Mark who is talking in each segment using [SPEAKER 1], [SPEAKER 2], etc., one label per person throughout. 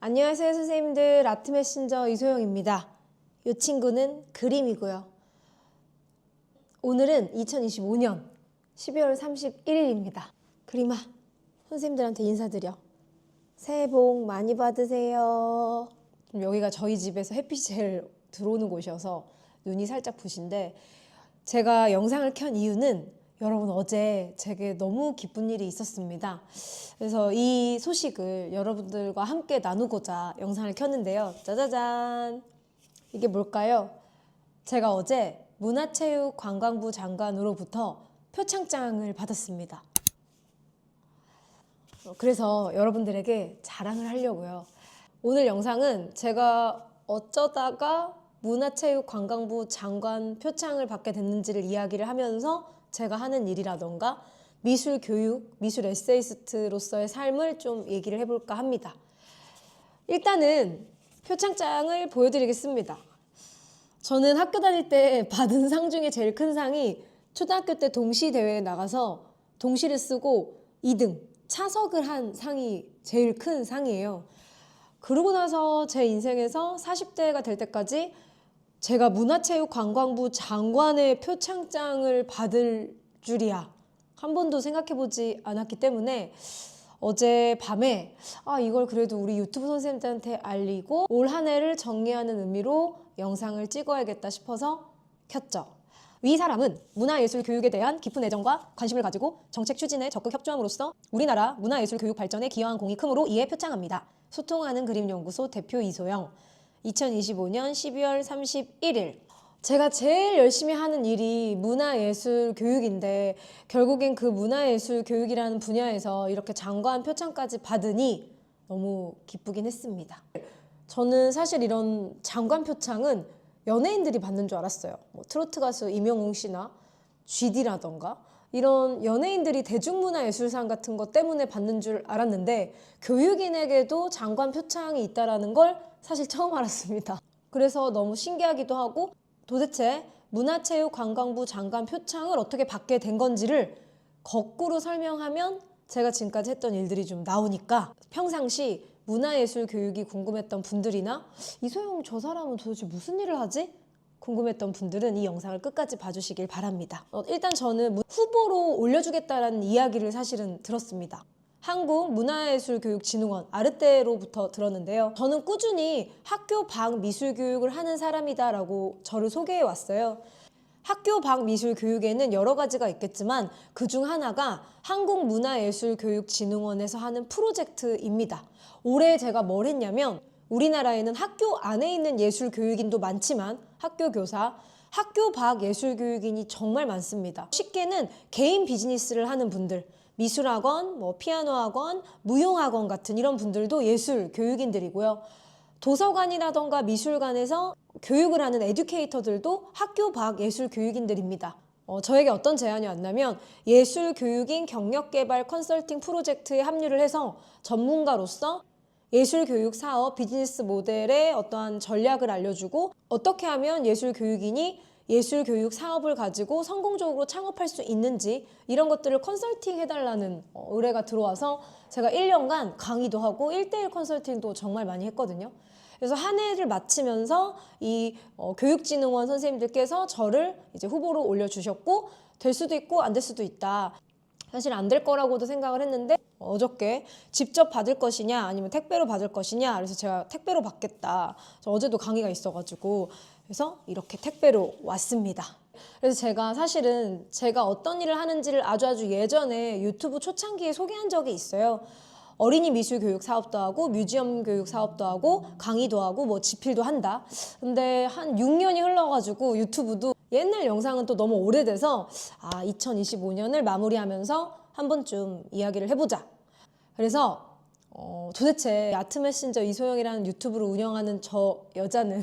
[SPEAKER 1] 안녕하세요 선생님들, 아트 메신저 이소영입니다. 이 친구는 그림이고요. 오늘은 2025년 12월 31일입니다. 그림아, 선생님들한테 인사드려. 새해 복 많이 받으세요. 여기가 저희 집에서 햇빛이 제일 들어오는 곳이어서 눈이 살짝 부신데, 제가 영상을 켠 이유는 여러분 어제 제게 너무 기쁜 일이 있었습니다. 그래서 이 소식을 여러분들과 함께 나누고자 영상을 켰는데요. 짜자잔! 이게 뭘까요? 제가 어제 문화체육관광부 장관으로부터 표창장을 받았습니다. 그래서 여러분들에게 자랑을 하려고요. 오늘 영상은 제가 어쩌다가 문화체육관광부 장관 표창을 받게 됐는지를 이야기를 하면서 제가 하는 일이라던가 미술교육, 미술 에세이스트로서의 삶을 좀 얘기를 해볼까 합니다. 일단은 표창장을 보여드리겠습니다. 저는 학교 다닐 때 받은 상 중에 제일 큰 상이 초등학교 때 동시대회에 나가서 동시를 쓰고 2등, 차석을 한 상이 제일 큰 상이에요. 그러고 나서 제 인생에서 40대가 될 때까지 제가 문화체육관광부 장관의 표창장을 받을 줄이야 한 번도 생각해보지 않았기 때문에 어제 밤에 이걸 그래도 우리 유튜브 선생님들한테 알리고 올 한 해를 정리하는 의미로 영상을 찍어야겠다 싶어서 켰죠. 위 사람은 문화예술 교육에 대한 깊은 애정과 관심을 가지고 정책 추진에 적극 협조함으로써 우리나라 문화예술 교육 발전에 기여한 공이 크므로 이에 표창합니다. 소통하는 그림연구소 대표 이소영. 2025년 12월 31일. 제가 제일 열심히 하는 일이 문화예술 교육인데 결국엔 그 문화예술 교육이라는 분야에서 이렇게 장관 표창까지 받으니 너무 기쁘긴 했습니다. 저는 사실 이런 장관 표창은 연예인들이 받는 줄 알았어요. 뭐 트로트 가수 임영웅 씨나 GD라던가 이런 연예인들이 대중문화예술상 같은 것 때문에 받는 줄 알았는데 교육인에게도 장관 표창이 있다는 걸 사실 처음 알았습니다. 그래서 너무 신기하기도 하고 도대체 문화체육관광부 장관 표창을 어떻게 받게 된 건지를 거꾸로 설명하면 제가 지금까지 했던 일들이 좀 나오니까 평상시 문화예술 교육이 궁금했던 분들이나 이소영 저 사람은 도대체 무슨 일을 하지? 궁금했던 분들은 이 영상을 끝까지 봐주시길 바랍니다. 일단 저는 후보로 올려주겠다라는 이야기를 사실은 들었습니다. 한국문화예술교육진흥원 아르떼로부터 들었는데요. 저는 꾸준히 학교 밖 미술교육을 하는 사람이다라고 저를 소개해 왔어요. 학교 밖 미술교육에는 여러 가지가 있겠지만 그중 하나가 한국문화예술교육진흥원에서 하는 프로젝트입니다. 올해 제가 뭘 했냐면 우리나라에는 학교 안에 있는 예술교육인도 많지만 학교 교사, 학교 밖 예술교육인이 정말 많습니다. 쉽게는 개인 비즈니스를 하는 분들, 미술학원, 피아노학원, 무용학원 같은 이런 분들도 예술교육인들이고요. 도서관이라던가 미술관에서 교육을 하는 에듀케이터들도 학교 밖 예술교육인들입니다. 저에게 어떤 제안이 왔냐면 예술교육인 경력개발 컨설팅 프로젝트에 합류를 해서 전문가로서 예술교육 사업, 비즈니스 모델의 어떠한 전략을 알려주고 어떻게 하면 예술교육인이 예술교육 사업을 가지고 성공적으로 창업할 수 있는지 이런 것들을 컨설팅 해달라는 의뢰가 들어와서 제가 1년간 강의도 하고 1:1 컨설팅도 정말 많이 했거든요. 그래서 한 해를 마치면서 이 교육진흥원 선생님들께서 저를 이제 후보로 올려주셨고 될 수도 있고 안 될 수도 있다. 사실 안 될 거라고도 생각을 했는데 어저께 직접 받을 것이냐 아니면 택배로 받을 것이냐 그래서 제가 택배로 받겠다. 어제도 강의가 있어가지고 그래서 이렇게 택배로 왔습니다. 그래서 제가 사실은 제가 어떤 일을 하는지를 아주 예전에 유튜브 초창기에 소개한 적이 있어요. 어린이 미술 교육 사업도 하고 뮤지엄 교육 사업도 하고 강의도 하고 지필도 한다. 근데 한 6년이 흘러가지고 유튜브도 옛날 영상은 또 너무 오래돼서 2025년을 마무리하면서 한 번쯤 이야기를 해보자. 그래서 도대체 아트 메신저 이소영이라는 유튜브를 운영하는 저 여자는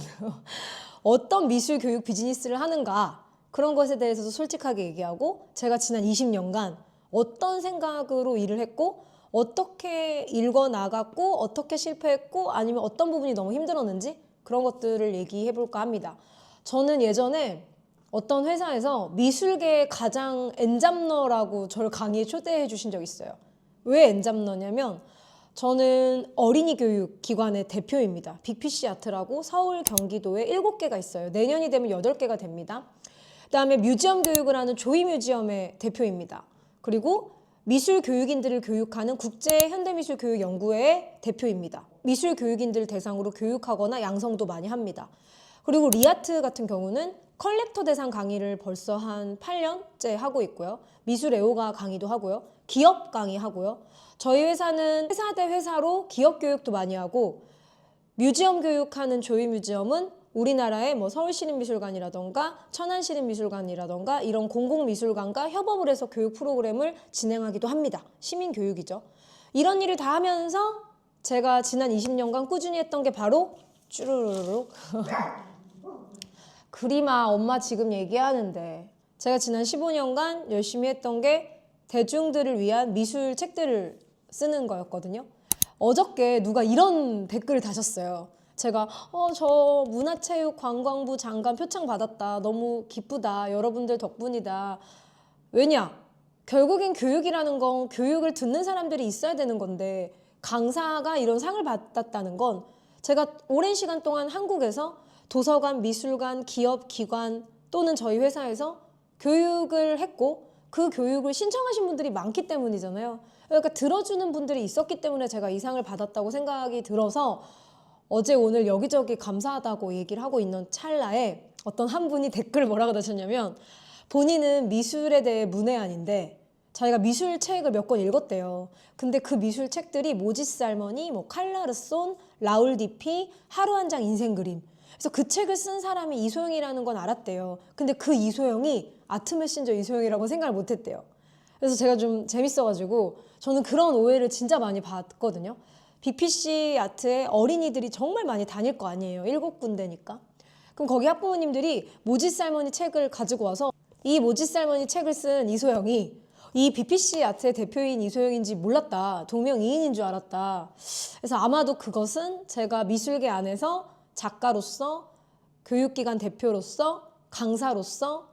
[SPEAKER 1] 어떤 미술 교육 비즈니스를 하는가 그런 것에 대해서도 솔직하게 얘기하고 제가 지난 20년간 어떤 생각으로 일을 했고 어떻게 읽어나갔고 어떻게 실패했고 아니면 어떤 부분이 너무 힘들었는지 그런 것들을 얘기해 볼까 합니다. 저는 예전에 어떤 회사에서 미술계의 가장 엔잡러라고 저를 강의에 초대해 주신 적이 있어요. 왜 엔잡러냐면 저는 어린이 교육 기관의 대표입니다. 빅피쉬 아트라고 서울, 경기도에 7개가 있어요. 내년이 되면 8개가 됩니다. 그다음에 뮤지엄 교육을 하는 조이 뮤지엄의 대표입니다. 그리고 미술 교육인들을 교육하는 국제현대미술교육연구회의 대표입니다. 미술 교육인들 대상으로 교육하거나 양성도 많이 합니다. 그리고 리아트 같은 경우는 컬렉터 대상 강의를 벌써 한 8년째 하고 있고요. 미술 애호가 강의도 하고요. 기업 강의하고요. 저희 회사는 회사 대 회사로 기업 교육도 많이 하고, 뮤지엄 교육하는 조이 뮤지엄은 우리나라의 뭐 서울시립미술관이라던가 천안시립미술관이라던가 이런 공공미술관과 협업을 해서 교육 프로그램을 진행하기도 합니다. 시민교육이죠. 이런 일을 다 하면서 제가 지난 20년간 꾸준히 했던 게 바로 쭈루루룩 그림아 엄마 지금 얘기하는데, 제가 지난 15년간 열심히 했던 게 대중들을 위한 미술 책들을 쓰는 거였거든요. 어저께 누가 이런 댓글을 다셨어요. 제가 저 문화체육관광부 장관 표창 받았다. 너무 기쁘다. 여러분들 덕분이다. 왜냐? 결국엔 교육이라는 건 교육을 듣는 사람들이 있어야 되는 건데, 강사가 이런 상을 받았다는 건 제가 오랜 시간 동안 한국에서 도서관, 미술관, 기업, 기관 또는 저희 회사에서 교육을 했고 그 교육을 신청하신 분들이 많기 때문이잖아요. 그러니까 들어주는 분들이 있었기 때문에 제가 이 상을 받았다고 생각이 들어서 어제 오늘 여기저기 감사하다고 얘기를 하고 있는 찰나에 어떤 한 분이 댓글을 뭐라고 다셨냐면, 본인은 미술에 대해 문외한인데 자기가 미술책을 몇 권 읽었대요. 근데 그 미술책들이 모지스 할머니, 뭐 칼라르손, 라울 디피, 하루 한 장 인생 그림. 그래서 그 책을 쓴 사람이 이소영이라는 건 알았대요. 근데 그 이소영이 아트 메신저 이소영이라고 생각을 못 했대요. 그래서 제가 좀 재밌어가지고 저는 그런 오해를 진짜 많이 받거든요. 빅피쉬 아트에 어린이들이 정말 많이 다닐 거 아니에요. 7군데니까. 그럼 거기 학부모님들이 모지스 할머니 책을 가지고 와서 이 모지스 할머니 책을 쓴 이소영이 이 빅피쉬 아트의 대표인 이소영인지 몰랐다. 동명이인인 줄 알았다. 그래서 아마도 그것은 제가 미술계 안에서 작가로서, 교육기관 대표로서, 강사로서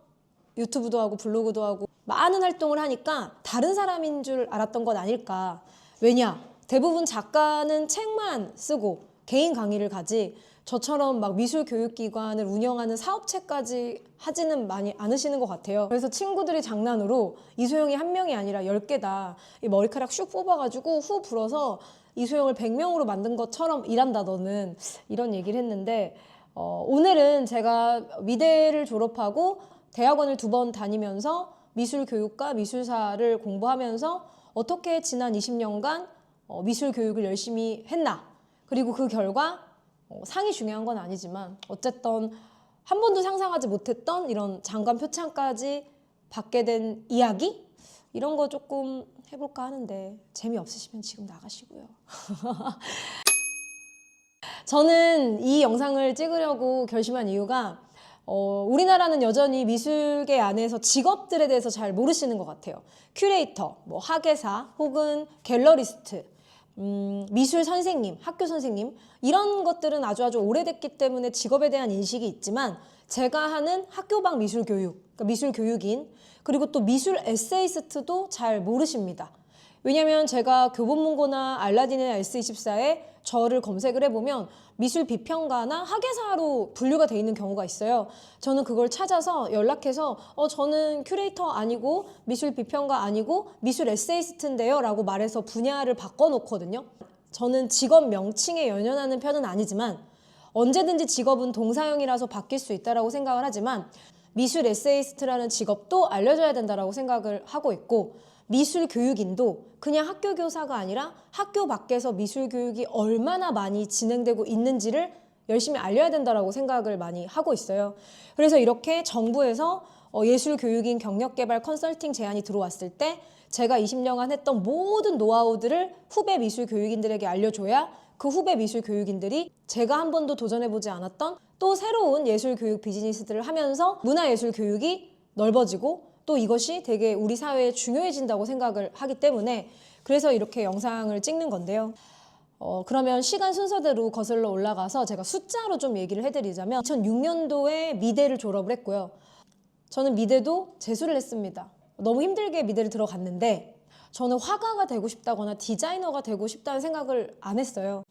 [SPEAKER 1] 유튜브도 하고 블로그도 하고 많은 활동을 하니까 다른 사람인 줄 알았던 건 아닐까. 왜냐? 대부분 작가는 책만 쓰고 개인 강의를 가지 저처럼 막 미술교육기관을 운영하는 사업체까지 하지는 많이 않으시는 것 같아요. 그래서 친구들이 장난으로 이소영이 한 명이 아니라 10개다. 이 머리카락 슉 뽑아가지고 후 불어서 이소영을 100명으로 만든 것처럼 일한다 너는. 이런 얘기를 했는데 오늘은 제가 미대를 졸업하고 대학원을 2번 다니면서 미술교육과 미술사를 공부하면서 어떻게 지난 20년간 미술 교육을 열심히 했나, 그리고 그 결과 상이 중요한 건 아니지만 어쨌든 한 번도 상상하지 못했던 이런 장관 표창까지 받게 된 이야기, 이런 거 조금 해볼까 하는데 재미없으시면 지금 나가시고요. 저는 이 영상을 찍으려고 결심한 이유가 우리나라는 여전히 미술계 안에서 직업들에 대해서 잘 모르시는 것 같아요. 큐레이터, 뭐 학예사 혹은 갤러리스트, 미술 선생님, 학교 선생님, 이런 것들은 아주 오래됐기 때문에 직업에 대한 인식이 있지만, 제가 하는 학교방 미술교육, 그러니까 미술교육인, 그리고 또 미술 에세이스트도 잘 모르십니다. 왜냐면 제가 교보문고나 알라딘이나 S24에 저를 검색을 해보면 미술 비평가나 학예사로 분류가 돼 있는 경우가 있어요. 저는 그걸 찾아서 연락해서 저는 큐레이터 아니고 미술 비평가 아니고 미술 에세이스트인데요 라고 말해서 분야를 바꿔놓거든요. 저는 직업 명칭에 연연하는 편은 아니지만 언제든지 직업은 동사형이라서 바뀔 수 있다고 생각을 하지만, 미술 에세이스트라는 직업도 알려줘야 된다고 생각을 하고 있고, 미술 교육인도 그냥 학교 교사가 아니라 학교 밖에서 미술 교육이 얼마나 많이 진행되고 있는지를 열심히 알려야 된다고 생각을 많이 하고 있어요. 그래서 이렇게 정부에서 예술 교육인 경력 개발 컨설팅 제안이 들어왔을 때 제가 20년간 했던 모든 노하우들을 후배 미술 교육인들에게 알려줘야 그 후배 미술 교육인들이 제가 한 번도 도전해보지 않았던 또 새로운 예술 교육 비즈니스들을 하면서 문화예술 교육이 넓어지고 또 이것이 되게 우리 사회에 중요해진다고 생각을 하기 때문에, 그래서 이렇게 영상을 찍는 건데요. 그러면 시간 순서대로 거슬러 올라가서 제가 숫자로 좀 얘기를 해드리자면 2006년도에 미대를 졸업을 했고요. 저는 미대도 재수를 했습니다. 너무 힘들게 미대를 들어갔는데 저는 화가가 되고 싶다거나 디자이너가 되고 싶다는 생각을 안 했어요.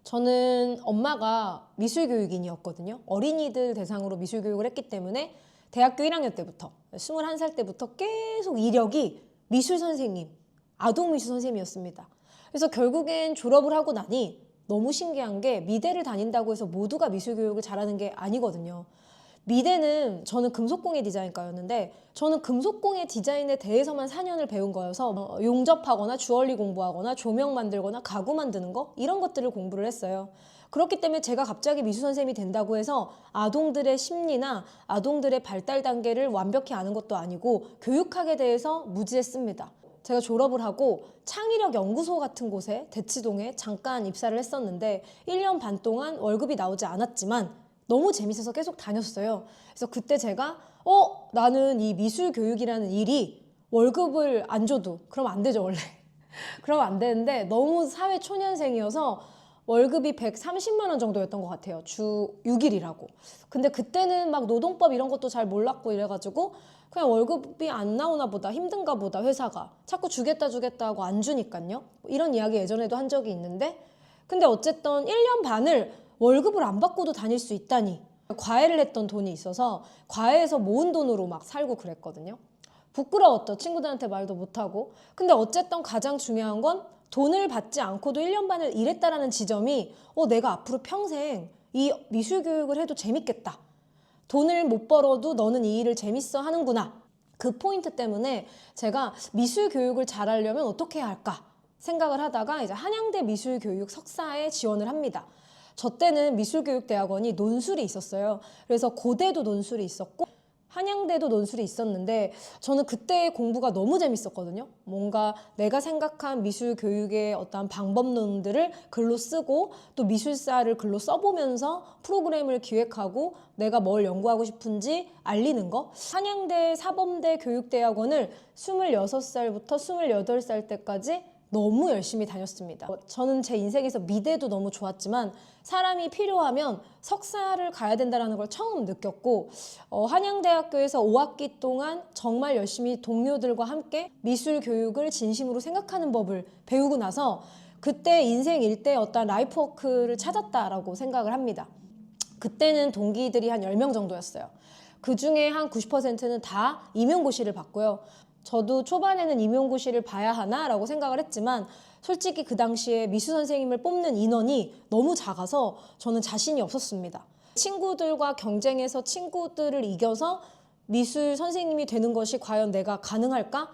[SPEAKER 1] 저는 엄마가 미술교육인이었거든요. 어린이들 대상으로 미술교육을 했기 때문에 대학교 1학년 때부터 21살 때부터 계속 이력이 미술선생님, 아동미술선생님이었습니다. 그래서 결국엔 졸업을 하고 나니 너무 신기한 게 미대를 다닌다고 해서 모두가 미술교육을 잘하는 게 아니거든요. 미대는 저는 금속공예 디자인과였는데 저는 금속공예 디자인에 대해서만 4년을 배운 거여서 용접하거나 주얼리 공부하거나 조명 만들거나 가구 만드는 거 이런 것들을 공부를 했어요. 그렇기 때문에 제가 갑자기 미술 선생님이 된다고 해서 아동들의 심리나 아동들의 발달 단계를 완벽히 아는 것도 아니고 교육학에 대해서 무지했습니다. 제가 졸업을 하고 창의력 연구소 같은 곳에 대치동에 잠깐 입사를 했었는데 1년 반 동안 월급이 나오지 않았지만 너무 재밌어서 계속 다녔어요. 그래서 그때 제가 나는 이 미술 교육이라는 일이 월급을 안 줘도 그러면 안 되죠 원래. 그러면 안 되는데 너무 사회 초년생이어서 월급이 130만 원 정도였던 것 같아요. 주 6일이라고. 근데 그때는 막 노동법 이런 것도 잘 몰랐고 이래가지고 그냥 월급이 안 나오나 보다, 힘든가 보다 회사가. 자꾸 주겠다 하고 안 주니까요. 이런 이야기 예전에도 한 적이 있는데 근데 어쨌든 1년 반을 월급을 안 받고도 다닐 수 있다니. 과외를 했던 돈이 있어서 과외에서 모은 돈으로 막 살고 그랬거든요. 부끄러웠죠. 친구들한테 말도 못하고. 근데 어쨌든 가장 중요한 건 돈을 받지 않고도 1년 반을 일했다라는 지점이 내가 앞으로 평생 이 미술 교육을 해도 재밌겠다. 돈을 못 벌어도 너는 이 일을 재밌어 하는구나. 그 포인트 때문에 제가 미술 교육을 잘하려면 어떻게 해야 할까 생각을 하다가 이제 한양대 미술교육 석사에 지원을 합니다. 저 때는 미술교육대학원이 논술이 있었어요. 그래서 고대도 논술이 있었고 한양대도 논술이 있었는데 저는 그때 공부가 너무 재밌었거든요. 뭔가 내가 생각한 미술 교육의 어떤 방법론들을 글로 쓰고 또 미술사를 글로 써보면서 프로그램을 기획하고 내가 뭘 연구하고 싶은지 알리는 거. 한양대 사범대 교육대학원을 26살부터 28살 때까지 너무 열심히 다녔습니다. 저는 제 인생에서 미대도 너무 좋았지만 사람이 필요하면 석사를 가야 된다는 걸 처음 느꼈고 한양대학교에서 5학기 동안 정말 열심히 동료들과 함께 미술 교육을 진심으로 생각하는 법을 배우고 나서 그때 인생 일대 어떤 라이프워크를 찾았다라고 생각을 합니다. 그때는 동기들이 한 10명 정도였어요. 그 중에 한 90%는 다 임용고시를 봤고요. 저도 초반에는 임용고시를 봐야 하나라고 생각을 했지만 솔직히 그 당시에 미술 선생님을 뽑는 인원이 너무 작아서 저는 자신이 없었습니다. 친구들과 경쟁해서 친구들을 이겨서 미술 선생님이 되는 것이 과연 내가 가능할까?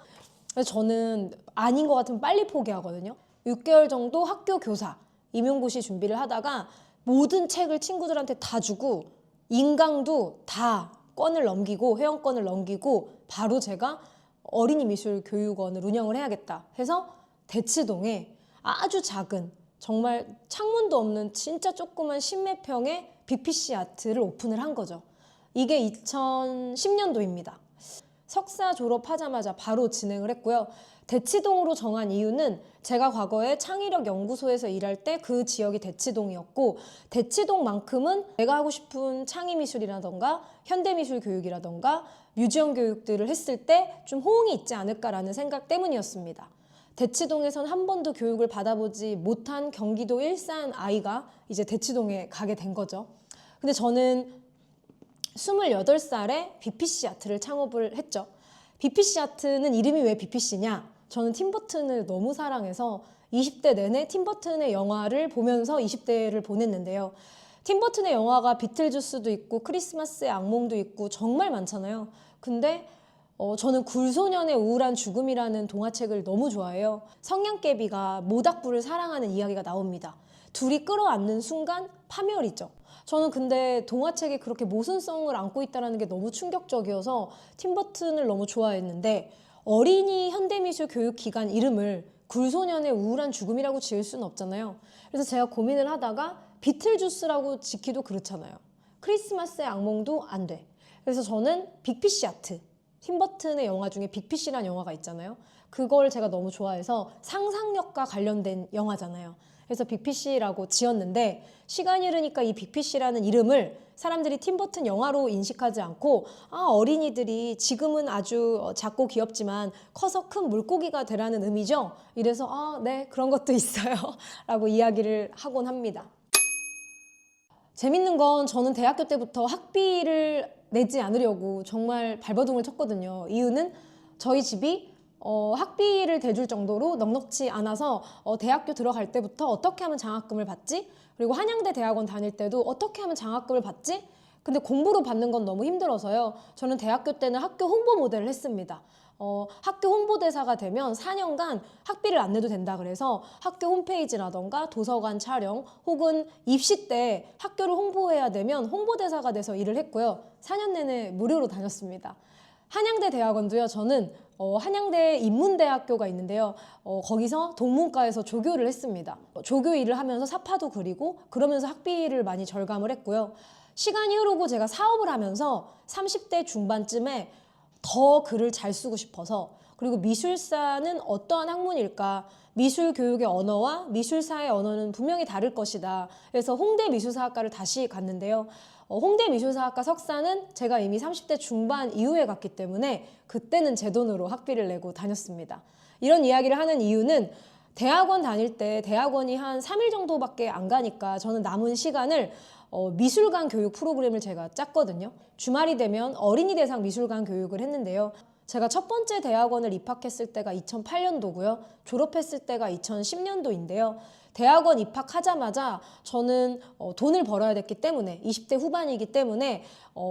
[SPEAKER 1] 그래서 저는 아닌 것 같으면 빨리 포기하거든요. 6개월 정도 학교 교사, 임용고시 준비를 하다가 모든 책을 친구들한테 다 주고 인강도 다 건을 넘기고 회원권을 넘기고 바로 제가 어린이 미술 교육원을 운영을 해야겠다 해서 대치동에 아주 작은 정말 창문도 없는 진짜 조그만 10몇 평의 BPC 아트를 오픈을 한 거죠. 이게 2010년도입니다. 석사 졸업하자마자 바로 진행을 했고요. 대치동으로 정한 이유는 제가 과거에 창의력 연구소에서 일할 때 그 지역이 대치동이었고 대치동만큼은 내가 하고 싶은 창의미술이라던가 현대미술 교육이라던가 뮤지엄 교육들을 했을 때 좀 호응이 있지 않을까라는 생각 때문이었습니다. 대치동에선 한 번도 교육을 받아보지 못한 경기도 일산 아이가 이제 대치동에 가게 된 거죠. 근데 저는 28살에 BPC 아트를 창업을 했죠. BPC 아트는 이름이 왜 BPC냐? 저는 팀버튼을 너무 사랑해서 20대 내내 팀버튼의 영화를 보면서 20대를 보냈는데요. 팀버튼의 영화가 비틀주스도 있고 크리스마스의 악몽도 있고 정말 많잖아요. 근데 저는 굴소년의 우울한 죽음이라는 동화책을 너무 좋아해요. 성냥개비가 모닥불을 사랑하는 이야기가 나옵니다. 둘이 끌어안는 순간 파멸이죠. 저는 근데 동화책이 그렇게 모순성을 안고 있다는 게 너무 충격적이어서 팀버튼을 너무 좋아했는데 어린이 현대미술 교육기관 이름을 굴소년의 우울한 죽음이라고 지을 수는 없잖아요. 그래서 제가 고민을 하다가 비틀주스라고 짓기도 그렇잖아요. 크리스마스의 악몽도 안 돼. 그래서 저는 빅피쉬 아트, 팀버튼의 영화 중에 빅피쉬라는 영화가 있잖아요. 그걸 제가 너무 좋아해서 상상력과 관련된 영화잖아요. 그래서 빅피쉬라고 지었는데 시간이 흐르니까 이 빅피쉬라는 이름을 사람들이 팀버튼 영화로 인식하지 않고 어린이들이 지금은 아주 작고 귀엽지만 커서 큰 물고기가 되라는 의미죠. 이래서 네, 그런 것도 있어요 라고 이야기를 하곤 합니다. 재밌는 건 저는 대학교 때부터 학비를 내지 않으려고 정말 발버둥을 쳤거든요. 이유는 저희 집이 학비를 대줄 정도로 넉넉지 않아서 대학교 들어갈 때부터 어떻게 하면 장학금을 받지? 그리고 한양대 대학원 다닐 때도 어떻게 하면 장학금을 받지? 근데 공부로 받는 건 너무 힘들어서요. 저는 대학교 때는 학교 홍보 모델을 했습니다. 학교 홍보대사가 되면 4년간 학비를 안 내도 된다 그래서 학교 홈페이지라던가 도서관 촬영 혹은 입시 때 학교를 홍보해야 되면 홍보대사가 돼서 일을 했고요. 4년 내내 무료로 다녔습니다. 한양대 대학원도요. 저는 한양대 인문대학교가 있는데요. 거기서 동문과에서 조교를 했습니다. 조교 일을 하면서 사파도 그리고 그러면서 학비를 많이 절감을 했고요. 시간이 흐르고 제가 사업을 하면서 30대 중반쯤에 더 글을 잘 쓰고 싶어서, 그리고 미술사는 어떠한 학문일까? 미술 교육의 언어와 미술사의 언어는 분명히 다를 것이다. 그래서 홍대 미술사학과를 다시 갔는데요. 홍대 미술사학과 석사는 제가 이미 30대 중반 이후에 갔기 때문에 그때는 제 돈으로 학비를 내고 다녔습니다. 이런 이야기를 하는 이유는 대학원 다닐 때 대학원이 한 3일 정도밖에 안 가니까 저는 남은 시간을 미술관 교육 프로그램을 제가 짰거든요. 주말이 되면 어린이 대상 미술관 교육을 했는데요. 제가 첫 번째 대학원을 입학했을 때가 2008년도고요. 졸업했을 때가 2010년도인데요. 대학원 입학하자마자 저는 돈을 벌어야 됐기 때문에 20대 후반이기 때문에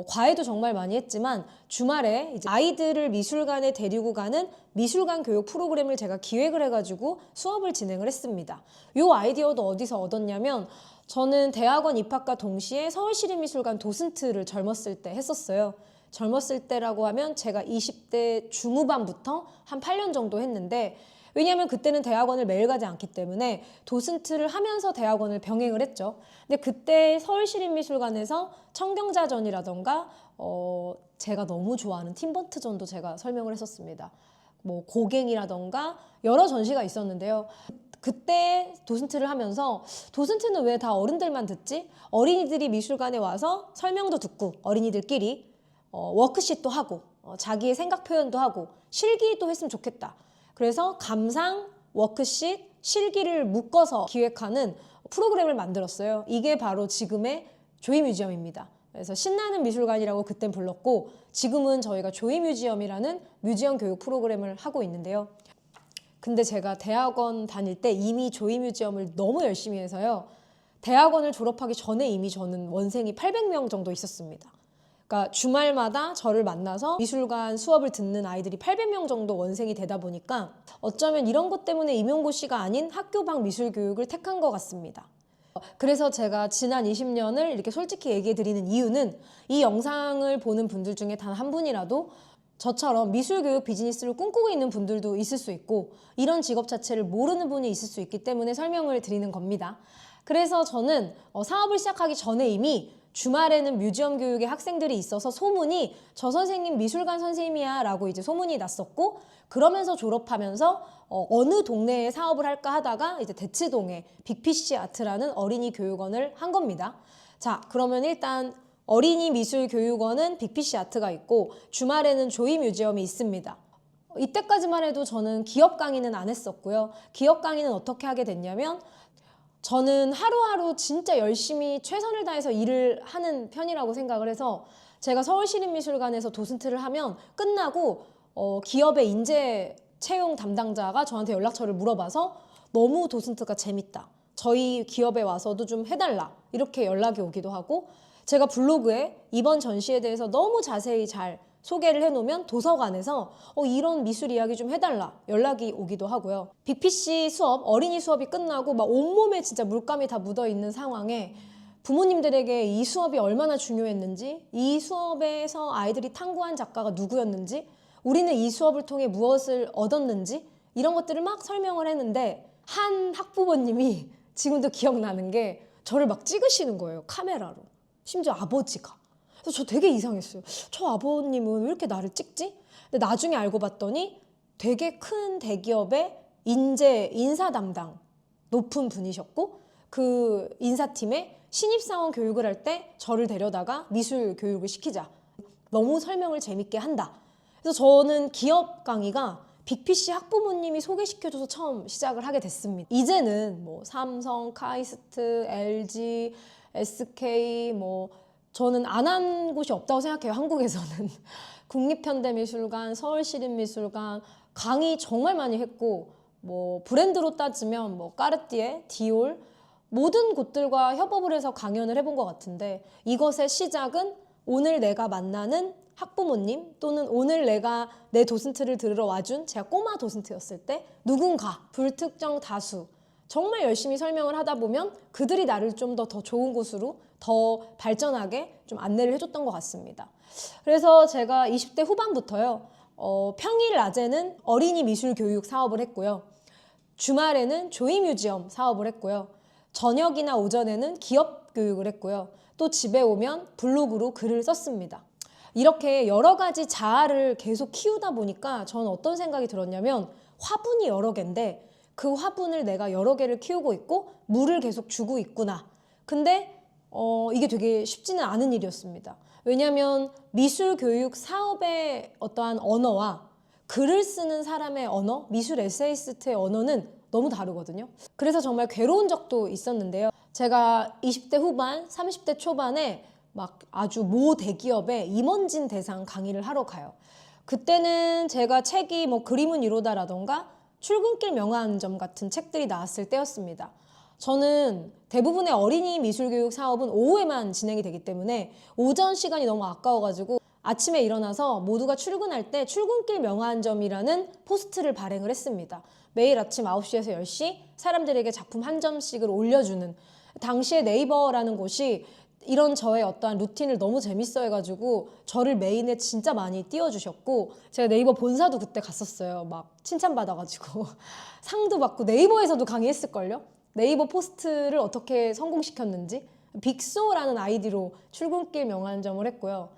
[SPEAKER 1] 과외도 정말 많이 했지만 주말에 이제 아이들을 미술관에 데리고 가는 미술관 교육 프로그램을 제가 기획을 해가지고 수업을 진행을 했습니다. 이 아이디어도 어디서 얻었냐면 저는 대학원 입학과 동시에 서울시립미술관 도슨트를 젊었을 때 했었어요. 젊었을 때라고 하면 제가 20대 중후반부터 한 8년 정도 했는데, 왜냐하면 그때는 대학원을 매일 가지 않기 때문에 도슨트를 하면서 대학원을 병행을 했죠. 근데 그때 서울시립미술관에서 청경자전이라던가 제가 너무 좋아하는 팀버트전도 제가 설명을 했었습니다. 뭐 고갱이라던가 여러 전시가 있었는데요. 그때 도슨트를 하면서 도슨트는 왜 다 어른들만 듣지? 어린이들이 미술관에 와서 설명도 듣고 어린이들끼리 워크숍도 하고 자기의 생각 표현도 하고 실기도 했으면 좋겠다. 그래서 감상, 워크숍, 실기를 묶어서 기획하는 프로그램을 만들었어요. 이게 바로 지금의 조이뮤지엄입니다. 그래서 신나는 미술관이라고 그땐 불렀고 지금은 저희가 조이뮤지엄이라는 뮤지엄 교육 프로그램을 하고 있는데요. 근데 제가 대학원 다닐 때 이미 조이뮤지엄을 너무 열심히 해서요. 대학원을 졸업하기 전에 이미 저는 원생이 800명 정도 있었습니다. 그러니까 주말마다 저를 만나서 미술관 수업을 듣는 아이들이 800명 정도 원생이 되다 보니까 어쩌면 이런 것 때문에 임용고시가 아닌 학교 밖 미술교육을 택한 것 같습니다. 그래서 제가 지난 20년을 이렇게 솔직히 얘기해 드리는 이유는 이 영상을 보는 분들 중에 단 한 분이라도 저처럼 미술교육 비즈니스를 꿈꾸고 있는 분들도 있을 수 있고 이런 직업 자체를 모르는 분이 있을 수 있기 때문에 설명을 드리는 겁니다. 그래서 저는 사업을 시작하기 전에 이미 주말에는 뮤지엄 교육에 학생들이 있어서 소문이 저 선생님 미술관 선생님이야 라고 이제 소문이 났었고, 그러면서 졸업하면서 어느 동네에 사업을 할까 하다가 이제 대치동에 빅피쉬 아트라는 어린이 교육원을 한 겁니다. 자, 그러면 일단 어린이 미술 교육원은 빅피쉬 아트가 있고 주말에는 조이 뮤지엄이 있습니다. 이때까지만 해도 저는 기업 강의는 안 했었고요. 기업 강의는 어떻게 하게 됐냐면 저는 하루하루 진짜 열심히 최선을 다해서 일을 하는 편이라고 생각을 해서 제가 서울시립미술관에서 도슨트를 하면 끝나고 기업의 인재 채용 담당자가 저한테 연락처를 물어봐서 너무 도슨트가 재밌다. 저희 기업에 와서도 좀 해달라. 이렇게 연락이 오기도 하고 제가 블로그에 이번 전시에 대해서 너무 자세히 잘 소개를 해놓으면 도서관에서 이런 미술 이야기 좀 해달라 연락이 오기도 하고요. 빅피쉬 수업, 어린이 수업이 끝나고 막 온몸에 진짜 물감이 다 묻어있는 상황에 부모님들에게 이 수업이 얼마나 중요했는지, 이 수업에서 아이들이 탐구한 작가가 누구였는지, 우리는 이 수업을 통해 무엇을 얻었는지 이런 것들을 막 설명을 했는데 한 학부모님이 지금도 기억나는 게 저를 막 찍으시는 거예요. 카메라로. 심지어 아버지가. 그래서 저 되게 이상했어요. 저 아버님은 왜 이렇게 나를 찍지? 근데 나중에 알고 봤더니 되게 큰 대기업의 인사 담당 높은 분이셨고 그 인사팀에 신입사원 교육을 할 때 저를 데려다가 미술 교육을 시키자. 너무 설명을 재밌게 한다. 그래서 저는 기업 강의가 빅피씨 학부모님이 소개시켜줘서 처음 시작을 하게 됐습니다. 이제는 뭐 삼성, 카이스트, LG, SK 뭐 저는 안 한 곳이 없다고 생각해요. 한국에서는. 국립현대미술관, 서울시립미술관 강의 정말 많이 했고 뭐 브랜드로 따지면 뭐 까르띠에, 디올 모든 곳들과 협업을 해서 강연을 해본 것 같은데 이것의 시작은 오늘 내가 만나는 학부모님 또는 오늘 내가 내 도슨트를 들으러 와준 제가 꼬마 도슨트였을 때 누군가 불특정 다수 정말 열심히 설명을 하다 보면 그들이 나를 좀 더 좋은 곳으로 더 발전하게 좀 안내를 해줬던 것 같습니다. 그래서 제가 20대 후반부터요. 평일 낮에는 어린이 미술 교육 사업을 했고요. 주말에는 조이 뮤지엄 사업을 했고요. 저녁이나 오전에는 기업 교육을 했고요. 또 집에 오면 블로그로 글을 썼습니다. 이렇게 여러 가지 자아를 계속 키우다 보니까 저는 어떤 생각이 들었냐면 화분이 여러 개인데 그 화분을 내가 여러 개를 키우고 있고 물을 계속 주고 있구나. 근데 이게 되게 쉽지는 않은 일이었습니다. 왜냐하면 미술 교육 사업의 어떠한 언어와 글을 쓰는 사람의 언어, 미술 에세이스트의 언어는 너무 다르거든요. 그래서 정말 괴로운 적도 있었는데요. 제가 20대 후반, 30대 초반에 막 아주 모 대기업의 임원진 대상 강의를 하러 가요. 그때는 제가 책이 뭐 그림은 이로다라던가 출근길 명화한점 같은 책들이 나왔을 때였습니다. 저는 대부분의 어린이 미술교육 사업은 오후에만 진행이 되기 때문에 오전 시간이 너무 아까워가지고 아침에 일어나서 모두가 출근할 때 출근길 명화한점이라는 포스트를 발행을 했습니다. 매일 아침 9시에서 10시 사람들에게 작품 한 점씩을 올려주는 당시에 네이버라는 곳이 이런 저의 어떠한 루틴을 너무 재밌어 해가지고 저를 메인에 진짜 많이 띄워주셨고 제가 네이버 본사도 그때 갔었어요. 막 칭찬받아가지고 상도 받고 네이버에서도 강의했을걸요? 네이버 포스트를 어떻게 성공시켰는지 빅소라는 아이디로 출근길 명한점을 했고요.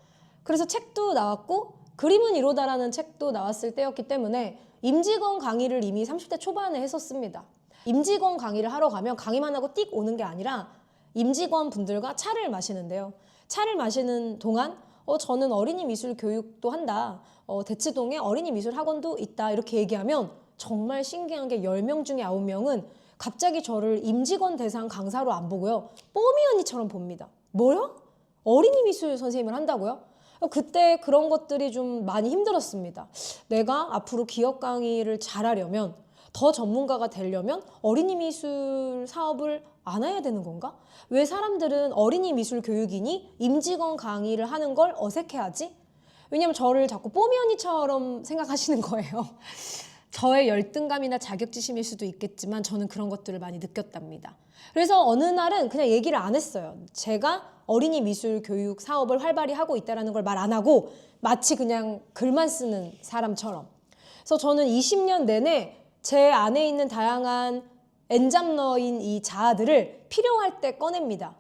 [SPEAKER 1] 그래서 책도 나왔고 그림은 이로다라는 책도 나왔을 때였기 때문에 임직원 강의를 이미 30대 초반에 했었습니다. 임직원 강의를 하러 가면 강의만 하고 띡 오는 게 아니라 임직원 분들과 차를 마시는데요. 차를 마시는 동안 저는 어린이 미술 교육도 한다. 대치동에 어린이 미술 학원도 있다. 이렇게 얘기하면 정말 신기한 게 10명 중에 9명은 갑자기 저를 임직원 대상 강사로 안 보고요. 뽀미 언니처럼 봅니다. 뭐요? 어린이 미술 선생님을 한다고요? 그때 그런 것들이 좀 많이 힘들었습니다. 내가 앞으로 기업 강의를 잘하려면 더 전문가가 되려면 어린이 미술 사업을 안 해야 되는 건가? 왜 사람들은 어린이 미술 교육이니 임직원 강의를 하는 걸 어색해하지? 왜냐면 저를 자꾸 뽀미 언니처럼 생각하시는 거예요. 저의 열등감이나 자격지심일 수도 있겠지만 저는 그런 것들을 많이 느꼈답니다. 그래서 어느 날은 그냥 얘기를 안 했어요. 제가 어린이 미술 교육 사업을 활발히 하고 있다는 걸 말 안 하고 마치 그냥 글만 쓰는 사람처럼. 그래서 저는 20년 내내 제 안에 있는 다양한 엔잡러인 이 자아들을 필요할 때 꺼냅니다.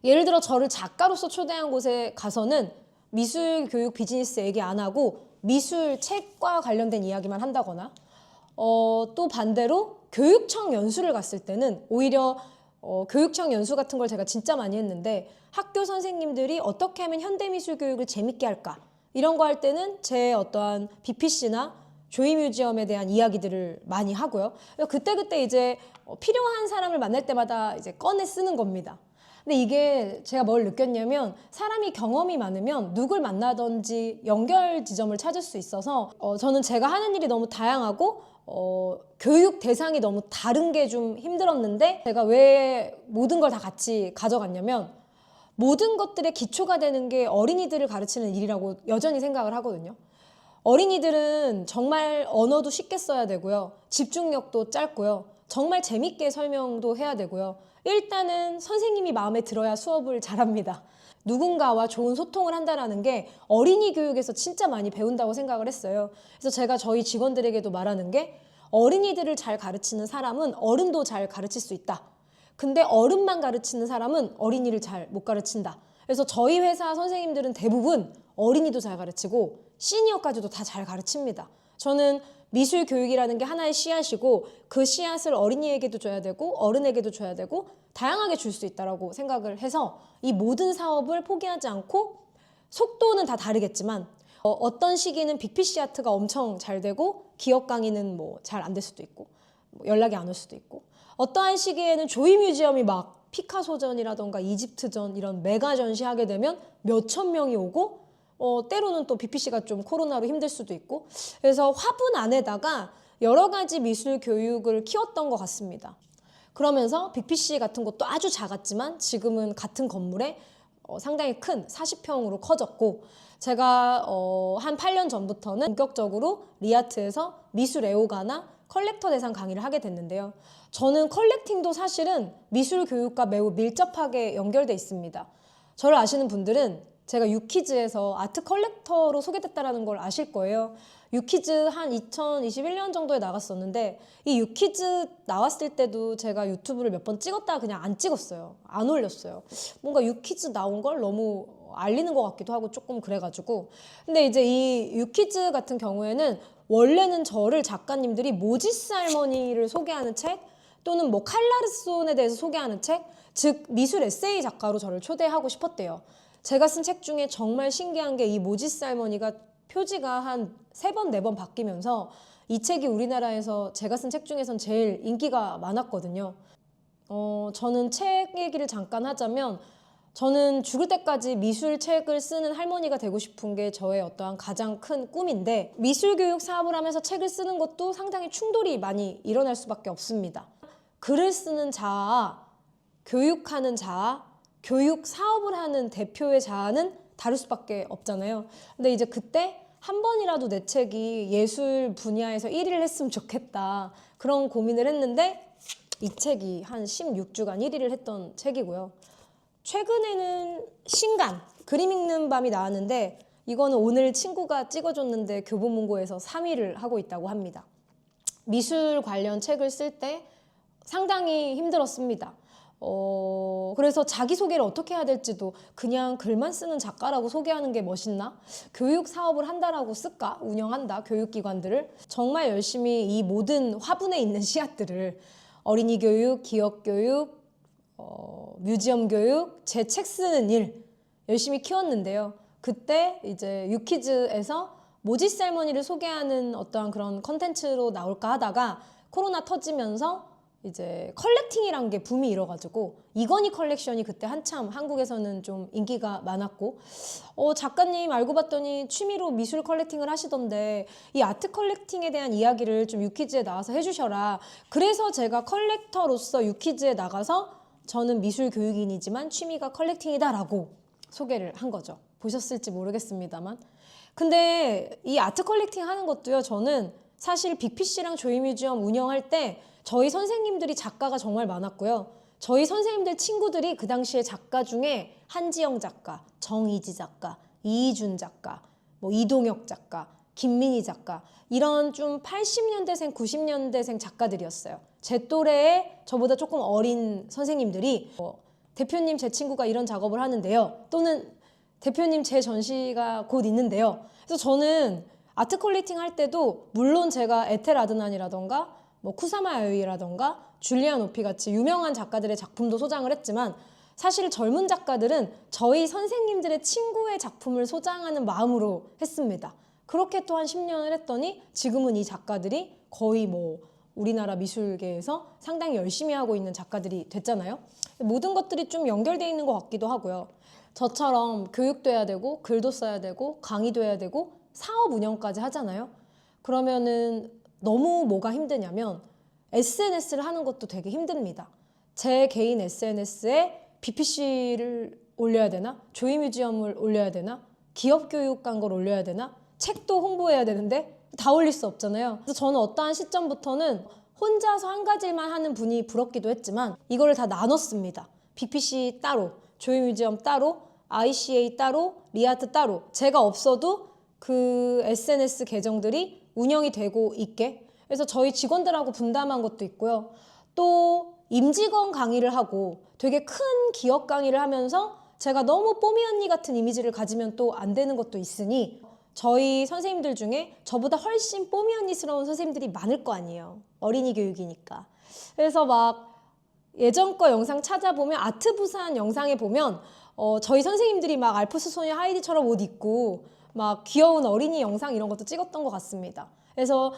[SPEAKER 1] 예를 들어 저를 작가로서 초대한 곳에 가서는 미술 교육 비즈니스 얘기 안 하고 미술 책과 관련된 이야기만 한다거나 또 반대로 교육청 연수를 갔을 때는 오히려 교육청 연수 같은 걸 제가 진짜 많이 했는데 학교 선생님들이 어떻게 하면 현대미술 교육을 재밌게 할까 이런 거 할 때는 제 어떠한 BPC나 조이 뮤지엄에 대한 이야기들을 많이 하고요. 그때그때 이제 필요한 사람을 만날 때마다 이제 꺼내 쓰는 겁니다. 근데 이게 제가 뭘 느꼈냐면 사람이 경험이 많으면 누굴 만나든지 연결 지점을 찾을 수 있어서 저는 제가 하는 일이 너무 다양하고 교육 대상이 너무 다른 게 좀 힘들었는데 제가 왜 모든 걸 다 같이 가져갔냐면 모든 것들의 기초가 되는 게 어린이들을 가르치는 일이라고 여전히 생각을 하거든요. 어린이들은 정말 언어도 쉽게 써야 되고요. 집중력도 짧고요. 정말 재밌게 설명도 해야 되고요. 일단은 선생님이 마음에 들어야 수업을 잘합니다. 누군가와 좋은 소통을 한다는 게 어린이 교육에서 진짜 많이 배운다고 생각을 했어요. 그래서 제가 저희 직원들에게도 말하는 게 어린이들을 잘 가르치는 사람은 어른도 잘 가르칠 수 있다. 근데 어른만 가르치는 사람은 어린이를 잘 못 가르친다. 그래서 저희 회사 선생님들은 대부분 어린이도 잘 가르치고 시니어까지도 다 잘 가르칩니다. 저는 미술 교육이라는 게 하나의 씨앗이고 그 씨앗을 어린이에게도 줘야 되고 어른에게도 줘야 되고 다양하게 줄 수 있다라고 생각을 해서 이 모든 사업을 포기하지 않고 속도는 다 다르겠지만 어떤 시기는 빅피쉬 아트가 엄청 잘 되고 기업 강의는 뭐 잘 안 될 수도 있고 뭐 연락이 안 올 수도 있고 어떠한 시기에는 조이 뮤지엄이 막 피카소전이라던가 이집트전 이런 메가 전시하게 되면 몇천 명이 오고 때로는 또 빅피쉬가 좀 코로나로 힘들 수도 있고 그래서 화분 안에다가 여러 가지 미술 교육을 키웠던 것 같습니다. 그러면서 빅피쉬 같은 것도 아주 작았지만 지금은 같은 건물에 상당히 큰 40평으로 커졌고 제가 한 8년 전부터는 본격적으로 리아트에서 미술 애호가나 컬렉터 대상 강의를 하게 됐는데요. 저는 컬렉팅도 사실은 미술 교육과 매우 밀접하게 연결돼 있습니다. 저를 아시는 분들은 제가 유키즈에서 아트 컬렉터로 소개됐다는 걸 아실 거예요. 유키즈 한 2021년 정도에 나갔었는데 이 유키즈 나왔을 때도 제가 유튜브를 몇 번 찍었다가 그냥 안 찍었어요. 안 올렸어요. 뭔가 유키즈 나온 걸 너무 알리는 것 같기도 하고 조금 그래가지고 근데 이제 이 유키즈 같은 경우에는 원래는 저를 작가님들이 모지스 할머니를 소개하는 책 또는 뭐 칼라르손에 대해서 소개하는 책, 즉 미술 에세이 작가로 저를 초대하고 싶었대요. 제가 쓴 책 중에 정말 신기한 게 이 모지스 할머니가 표지가 한 3번, 4번 바뀌면서 이 책이 우리나라에서 제가 쓴 책 중에선 제일 인기가 많았거든요. 저는 책 얘기를 잠깐 하자면 저는 죽을 때까지 미술책을 쓰는 할머니가 되고 싶은 게 저의 어떠한 가장 큰 꿈인데 미술교육 사업을 하면서 책을 쓰는 것도 상당히 충돌이 많이 일어날 수밖에 없습니다. 글을 쓰는 자아, 교육하는 자아, 교육 사업을 하는 대표의 자아는 다를 수밖에 없잖아요. 근데 이제 그때 한 번이라도 내 책이 예술 분야에서 1위를 했으면 좋겠다. 그런 고민을 했는데 이 책이 한 16주간 1위를 했던 책이고요. 최근에는 신간, 그림 읽는 밤이 나왔는데 이거는 오늘 친구가 찍어줬는데 교보문고에서 3위를 하고 있다고 합니다. 미술 관련 책을 쓸 때 상당히 힘들었습니다. 그래서 자기소개를 어떻게 해야 될지도 그냥 글만 쓰는 작가라고 소개하는 게 멋있나? 교육 사업을 한다라고 쓸까? 운영한다, 교육기관들을. 정말 열심히 이 모든 화분에 있는 씨앗들을 어린이 교육, 기업 교육, 뮤지엄 교육, 제 책 쓰는 일 열심히 키웠는데요. 그때 이제 유키즈에서 모지스 할머니를 소개하는 어떠한 그런 컨텐츠로 나올까 하다가 코로나 터지면서 이제 컬렉팅이란 게 붐이 일어가지고 이건희 컬렉션이 그때 한참 한국에서는 좀 인기가 많았고 작가님 알고 봤더니 취미로 미술 컬렉팅을 하시던데 이 아트 컬렉팅에 대한 이야기를 좀 유키즈에 나와서 해주셔라. 그래서 제가 컬렉터로서 유키즈에 나가서 저는 미술 교육인이지만 취미가 컬렉팅이다라고 소개를 한 거죠. 보셨을지 모르겠습니다만. 근데 이 아트 컬렉팅 하는 것도요. 저는 사실 빅피쉬랑 조이 뮤지엄 운영할 때 저희 선생님들이 작가가 정말 많았고요. 저희 선생님들 친구들이 그 당시에 작가 중에 한지영 작가, 정이지 작가, 이희준 작가, 뭐 이동혁 작가, 김민희 작가 이런 좀 80년대생, 90년대생 작가들이었어요. 제 또래의 저보다 조금 어린 선생님들이 대표님 제 친구가 이런 작업을 하는데요. 또는 대표님 제 전시가 곧 있는데요. 그래서 저는 아트 컬렉팅 할 때도 물론 제가 에텔 아드난이라던가 뭐 쿠사마 야요이라던가 줄리안 오피 같이 유명한 작가들의 작품도 소장을 했지만 사실 젊은 작가들은 저희 선생님들의 친구의 작품을 소장하는 마음으로 했습니다. 그렇게 또 한 10년을 했더니 지금은 이 작가들이 거의 뭐 우리나라 미술계에서 상당히 열심히 하고 있는 작가들이 됐잖아요. 모든 것들이 좀 연결돼 있는 것 같기도 하고요. 저처럼 교육도 해야 되고 글도 써야 되고 강의도 해야 되고 사업 운영까지 하잖아요. 그러면은 너무 뭐가 힘드냐면 SNS를 하는 것도 되게 힘듭니다. 제 개인 SNS에 BPC를 올려야 되나? 조이 뮤지엄을 올려야 되나? 기업 교육 간 걸 올려야 되나? 책도 홍보해야 되는데 다 올릴 수 없잖아요. 그래서 저는 어떠한 시점부터는 혼자서 한 가지만 하는 분이 부럽기도 했지만 이거를 다 나눴습니다. BPC 따로, 조이 뮤지엄 따로, ICA 따로, 리아트 따로. 제가 없어도 그 SNS 계정들이 운영이 되고 있게. 그래서 저희 직원들하고 분담한 것도 있고요. 또 임직원 강의를 하고 되게 큰 기업 강의를 하면서 제가 너무 뽀미 언니 같은 이미지를 가지면 또 안 되는 것도 있으니 저희 선생님들 중에 저보다 훨씬 뽀미 언니스러운 선생님들이 많을 거 아니에요. 어린이 교육이니까. 그래서 막 예전 거 영상 찾아보면 아트 부산 영상에 보면 저희 선생님들이 막 알프스 소녀 하이디처럼 옷 입고 막 귀여운 어린이 영상 이런 것도 찍었던 것 같습니다. 그래서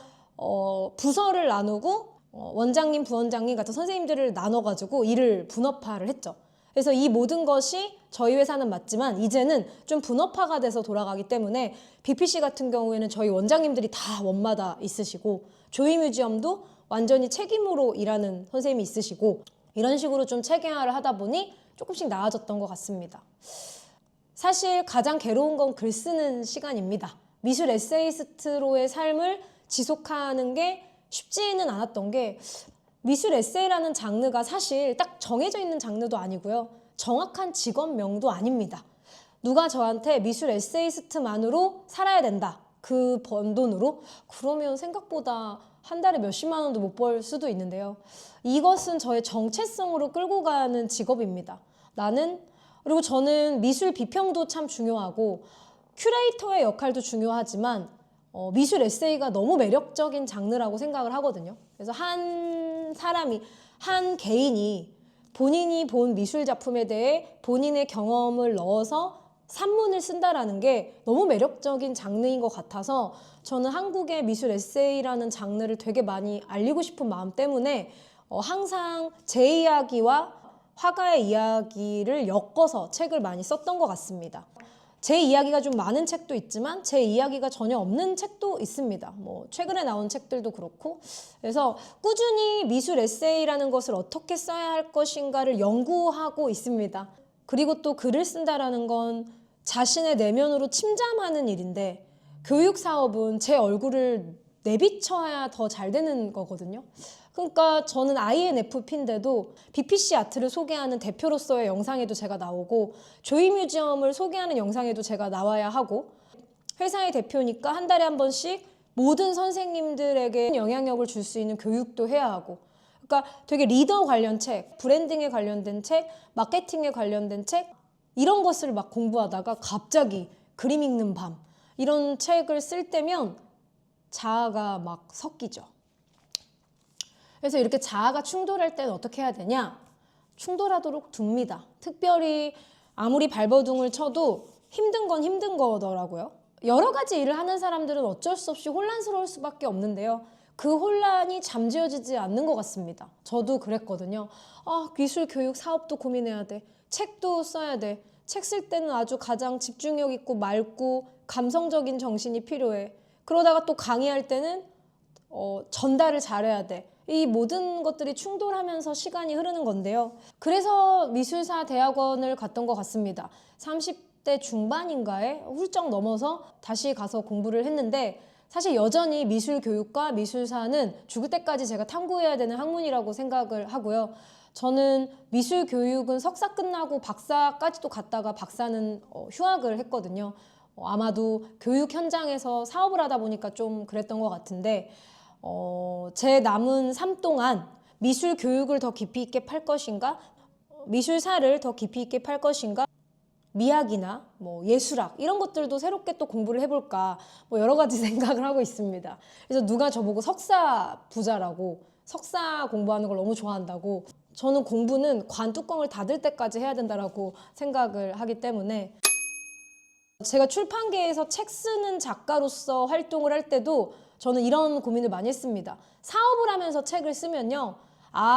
[SPEAKER 1] 부서를 나누고 원장님, 부원장님 같은 선생님들을 나눠가지고 일을 분업화를 했죠. 그래서 이 모든 것이 저희 회사는 맞지만 이제는 좀 분업화가 돼서 돌아가기 때문에 BPC 같은 경우에는 저희 원장님들이 다 원마다 있으시고 조이뮤지엄도 완전히 책임으로 일하는 선생님이 있으시고 이런 식으로 좀 체계화를 하다 보니 조금씩 나아졌던 것 같습니다. 사실 가장 괴로운 건 글 쓰는 시간입니다. 미술 에세이스트로의 삶을 지속하는 게 쉽지는 않았던 게 미술 에세이라는 장르가 사실 딱 정해져 있는 장르도 아니고요. 정확한 직업명도 아닙니다. 누가 저한테 미술 에세이스트만으로 살아야 된다. 그 번 돈으로? 그러면 생각보다 한 달에 몇십만 원도 못 벌 수도 있는데요. 이것은 저의 정체성으로 끌고 가는 직업입니다. 그리고 저는 미술 비평도 참 중요하고 큐레이터의 역할도 중요하지만 미술 에세이가 너무 매력적인 장르라고 생각을 하거든요. 그래서 한 개인이 본인이 본 미술 작품에 대해 본인의 경험을 넣어서 산문을 쓴다라는 게 너무 매력적인 장르인 것 같아서 저는 한국의 미술 에세이라는 장르를 되게 많이 알리고 싶은 마음 때문에 항상 제 이야기와 화가의 이야기를 엮어서 책을 많이 썼던 것 같습니다. 제 이야기가 좀 많은 책도 있지만 제 이야기가 전혀 없는 책도 있습니다. 뭐 최근에 나온 책들도 그렇고 그래서 꾸준히 미술 에세이라는 것을 어떻게 써야 할 것인가를 연구하고 있습니다. 그리고 또 글을 쓴다라는 건 자신의 내면으로 침잠하는 일인데 교육 사업은 제 얼굴을 내비쳐야 더 잘 되는 거거든요. 그러니까 저는 INFP인데도 BPC 아트를 소개하는 대표로서의 영상에도 제가 나오고 조이뮤지엄을 소개하는 영상에도 제가 나와야 하고 회사의 대표니까 한 달에 한 번씩 모든 선생님들에게 영향력을 줄 수 있는 교육도 해야 하고 그러니까 되게 리더 관련 책, 브랜딩에 관련된 책, 마케팅에 관련된 책 이런 것을 막 공부하다가 갑자기 그림 읽는 밤 이런 책을 쓸 때면 자아가 막 섞이죠. 그래서 이렇게 자아가 충돌할 때는 어떻게 해야 되냐? 충돌하도록 둡니다. 특별히 아무리 발버둥을 쳐도 힘든 건 힘든 거더라고요. 여러 가지 일을 하는 사람들은 어쩔 수 없이 혼란스러울 수밖에 없는데요. 그 혼란이 잠재워지지 않는 것 같습니다. 저도 그랬거든요. 미술 교육 사업도 고민해야 돼. 책도 써야 돼. 책 쓸 때는 아주 가장 집중력 있고 맑고 감성적인 정신이 필요해. 그러다가 또 강의할 때는 전달을 잘해야 돼. 이 모든 것들이 충돌하면서 시간이 흐르는 건데요. 그래서 미술사 대학원을 갔던 것 같습니다. 30대 중반인가에 훌쩍 넘어서 다시 가서 공부를 했는데 사실 여전히 미술 교육과 미술사는 죽을 때까지 제가 탐구해야 되는 학문이라고 생각을 하고요. 저는 미술 교육은 석사 끝나고 박사까지도 갔다가 박사는 휴학을 했거든요. 아마도 교육 현장에서 사업을 하다 보니까 좀 그랬던 것 같은데 제 남은 삶 동안 미술 교육을 더 깊이 있게 팔 것인가? 미술사를 더 깊이 있게 팔 것인가? 미학이나 뭐 예술학 이런 것들도 새롭게 또 공부를 해볼까 뭐 여러 가지 생각을 하고 있습니다. 그래서 누가 저보고 석사 부자라고 석사 공부하는 걸 너무 좋아한다고 저는 공부는 관뚜껑을 닫을 때까지 해야 된다라고 생각을 하기 때문에 제가 출판계에서 책 쓰는 작가로서 활동을 할 때도 저는 이런 고민을 많이 했습니다. 사업을 하면서 책을 쓰면요.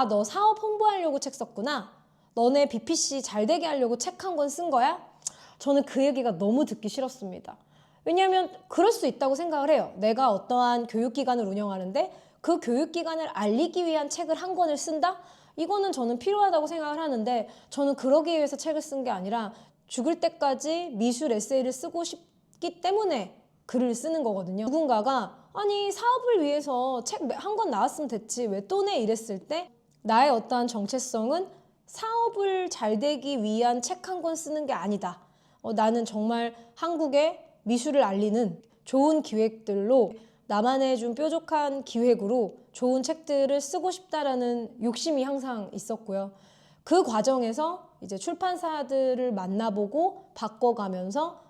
[SPEAKER 1] 너 사업 홍보하려고 책 썼구나. 너네 BPC 잘 되게 하려고 책 한 권 쓴 거야? 저는 그 얘기가 너무 듣기 싫었습니다. 왜냐하면 그럴 수 있다고 생각을 해요. 내가 어떠한 교육기관을 운영하는데 그 교육기관을 알리기 위한 책을 한 권을 쓴다? 이거는 저는 필요하다고 생각을 하는데 저는 그러기 위해서 책을 쓴 게 아니라 죽을 때까지 미술 에세이를 쓰고 싶기 때문에 글을 쓰는 거거든요. 누군가가 아니 사업을 위해서 책 한 권 나왔으면 됐지 왜 또 내 이랬을 때 나의 어떠한 정체성은 사업을 잘 되기 위한 책 한 권 쓰는 게 아니다. 나는 정말 한국의 미술을 알리는 좋은 기획들로 나만의 좀 뾰족한 기획으로 좋은 책들을 쓰고 싶다라는 욕심이 항상 있었고요. 그 과정에서 이제 출판사들을 만나보고 바꿔가면서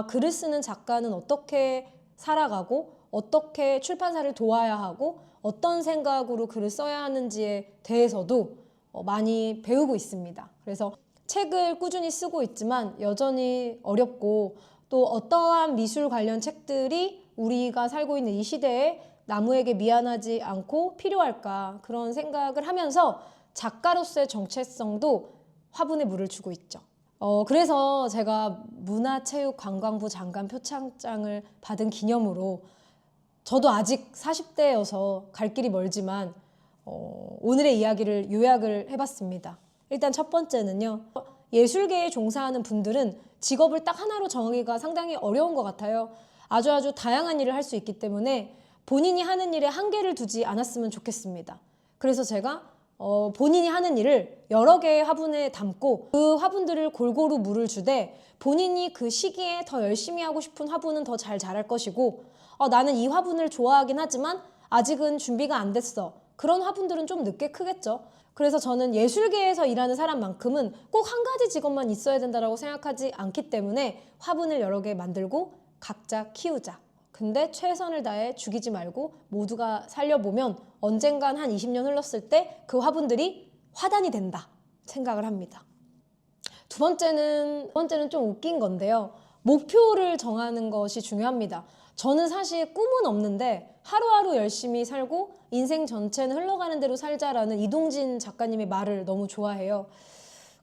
[SPEAKER 1] 글을 쓰는 작가는 어떻게 살아가고 어떻게 출판사를 도와야 하고 어떤 생각으로 글을 써야 하는지에 대해서도 많이 배우고 있습니다. 그래서 책을 꾸준히 쓰고 있지만 여전히 어렵고 또 어떠한 미술 관련 책들이 우리가 살고 있는 이 시대에 나무에게 미안하지 않고 필요할까 그런 생각을 하면서 작가로서의 정체성도 화분에 물을 주고 있죠. 그래서 제가 문화체육관광부 장관 표창장을 받은 기념으로 저도 아직 40대여서 갈 길이 멀지만 오늘의 이야기를 요약을 해봤습니다. 일단 첫 번째는요. 예술계에 종사하는 분들은 직업을 딱 하나로 정하기가 상당히 어려운 것 같아요. 아주 다양한 일을 할 수 있기 때문에 본인이 하는 일에 한계를 두지 않았으면 좋겠습니다. 그래서 제가 본인이 하는 일을 여러 개의 화분에 담고 그 화분들을 골고루 물을 주되 본인이 그 시기에 더 열심히 하고 싶은 화분은 더 잘 자랄 것이고 나는 이 화분을 좋아하긴 하지만 아직은 준비가 안 됐어. 그런 화분들은 좀 늦게 크겠죠. 그래서 저는 예술계에서 일하는 사람만큼은 꼭 한 가지 직업만 있어야 된다고 생각하지 않기 때문에 화분을 여러 개 만들고 각자 키우자. 근데 최선을 다해 죽이지 말고 모두가 살려보면 언젠간 한 20년 흘렀을 때 그 화분들이 화단이 된다 생각을 합니다. 두 번째는 좀 웃긴 건데요. 목표를 정하는 것이 중요합니다. 저는 사실 꿈은 없는데 하루하루 열심히 살고 인생 전체는 흘러가는 대로 살자라는 이동진 작가님의 말을 너무 좋아해요.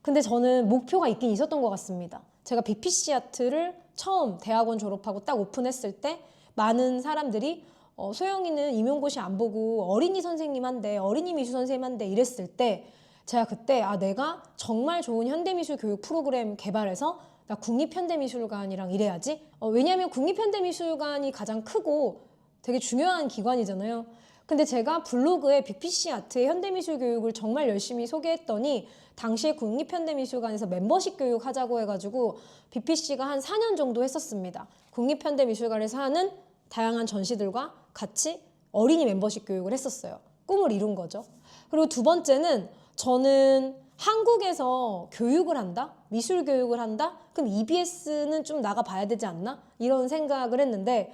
[SPEAKER 1] 근데 저는 목표가 있긴 있었던 것 같습니다. 제가 BPC 아트를 처음 대학원 졸업하고 딱 오픈했을 때 많은 사람들이 소영이는 임용고시 안 보고 어린이 선생님 한대, 어린이 미술 선생님 한대 이랬을 때 제가 그때 내가 정말 좋은 현대미술 교육 프로그램 개발해서 나 국립현대미술관이랑 일해야지. 왜냐하면 국립현대미술관이 가장 크고 되게 중요한 기관이잖아요. 근데 제가 블로그에 BPC 아트의 현대미술 교육을 정말 열심히 소개했더니 당시에 국립현대미술관에서 멤버십 교육 하자고 해가지고 BPC가 한 4년 정도 했었습니다. 국립현대미술관에서 하는 다양한 전시들과 같이 어린이 멤버십 교육을 했었어요. 꿈을 이룬 거죠. 그리고 두 번째는 저는 한국에서 교육을 한다? 미술 교육을 한다? 그럼 EBS는 좀 나가봐야 되지 않나? 이런 생각을 했는데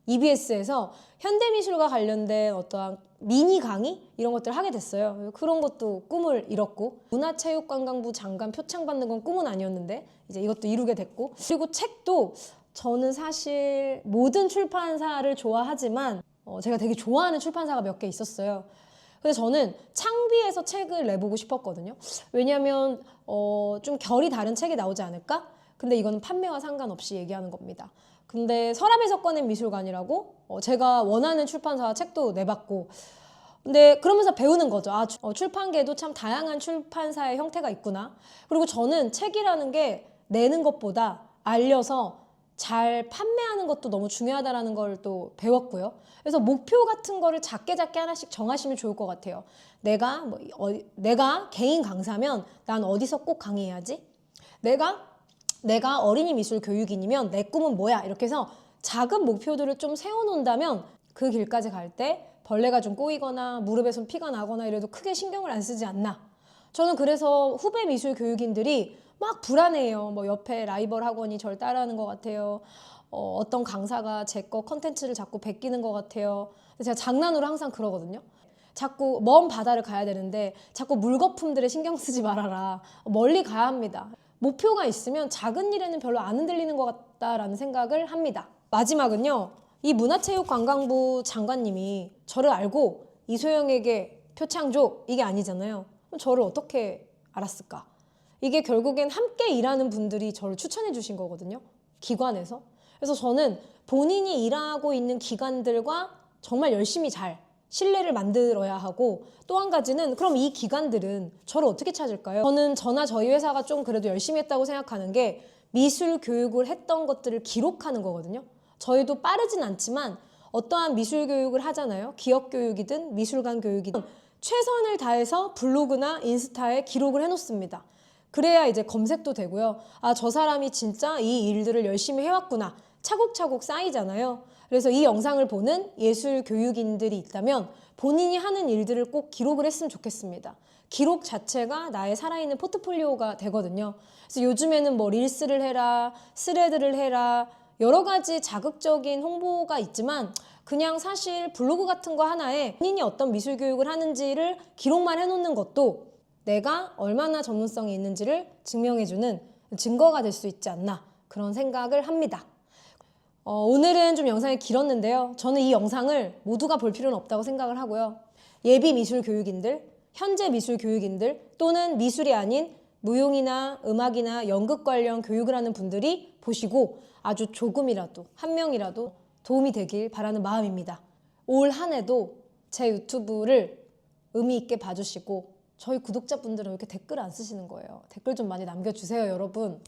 [SPEAKER 1] EBS에서 현대미술과 관련된 어떠한 미니 강의? 이런 것들을 하게 됐어요. 그런 것도 꿈을 이뤘고 문화체육관광부 장관 표창 받는 건 꿈은 아니었는데 이제 이것도 이루게 됐고 그리고 책도 저는 사실 모든 출판사를 좋아하지만 제가 되게 좋아하는 출판사가 몇 개 있었어요. 그래서 저는 창비에서 책을 내보고 싶었거든요. 왜냐하면 좀 결이 다른 책이 나오지 않을까? 근데 이거는 판매와 상관없이 얘기하는 겁니다. 근데 서랍에서 꺼낸 미술관이라고 제가 원하는 출판사 책도 내봤고 근데 그러면서 배우는 거죠. 출판계도 참 다양한 출판사의 형태가 있구나. 그리고 저는 책이라는 게 내는 것보다 알려서 잘 판매하는 것도 너무 중요하다는 걸 또 배웠고요. 그래서 목표 같은 거를 작게 하나씩 정하시면 좋을 것 같아요. 내가 개인 강사면 난 어디서 꼭 강의해야지? 내가 어린이 미술 교육인이면 내 꿈은 뭐야? 이렇게 해서 작은 목표들을 좀 세워놓는다면 그 길까지 갈 때 벌레가 좀 꼬이거나 무릎에 좀 피가 나거나 이래도 크게 신경을 안 쓰지 않나. 저는 그래서 후배 미술 교육인들이 막 불안해요. 옆에 라이벌 학원이 절 따라하는 것 같아요. 어떤 강사가 제 거 컨텐츠를 자꾸 베끼는 것 같아요. 제가 장난으로 항상 그러거든요. 자꾸 먼 바다를 가야 되는데 자꾸 물거품들에 신경 쓰지 말아라. 멀리 가야 합니다. 목표가 있으면 작은 일에는 별로 안 흔들리는 것 같다라는 생각을 합니다. 마지막은요. 이 문화체육관광부 장관님이 저를 알고 이소영에게 표창 줘 이게 아니잖아요. 그럼 저를 어떻게 알았을까? 이게 결국엔 함께 일하는 분들이 저를 추천해 주신 거거든요. 기관에서. 그래서 저는 본인이 일하고 있는 기관들과 정말 열심히 잘 신뢰를 만들어야 하고 또 한 가지는 그럼 이 기관들은 저를 어떻게 찾을까요? 저나 저희 회사가 좀 그래도 열심히 했다고 생각하는 게 미술 교육을 했던 것들을 기록하는 거거든요. 저희도 빠르진 않지만 어떠한 미술 교육을 하잖아요. 기업 교육이든 미술관 교육이든 최선을 다해서 블로그나 인스타에 기록을 해놓습니다. 그래야 이제 검색도 되고요. 저 사람이 진짜 이 일들을 열심히 해왔구나. 차곡차곡 쌓이잖아요. 그래서 이 영상을 보는 예술 교육인들이 있다면 본인이 하는 일들을 꼭 기록을 했으면 좋겠습니다. 기록 자체가 나의 살아있는 포트폴리오가 되거든요. 그래서 요즘에는 릴스를 해라, 스레드를 해라, 여러 가지 자극적인 홍보가 있지만 그냥 사실 블로그 같은 거 하나에 본인이 어떤 미술 교육을 하는지를 기록만 해놓는 것도 내가 얼마나 전문성이 있는지를 증명해주는 증거가 될 수 있지 않나 그런 생각을 합니다. 오늘은 좀 영상이 길었는데요. 저는 이 영상을 모두가 볼 필요는 없다고 생각을 하고요. 예비 미술 교육인들, 현재 미술 교육인들 또는 미술이 아닌 무용이나 음악이나 연극 관련 교육을 하는 분들이 보시고 아주 조금이라도 한 명이라도 도움이 되길 바라는 마음입니다. 올 한 해도 제 유튜브를 의미 있게 봐주시고 저희 구독자분들은 왜 이렇게 댓글 안 쓰시는 거예요? 댓글 좀 많이 남겨주세요, 여러분.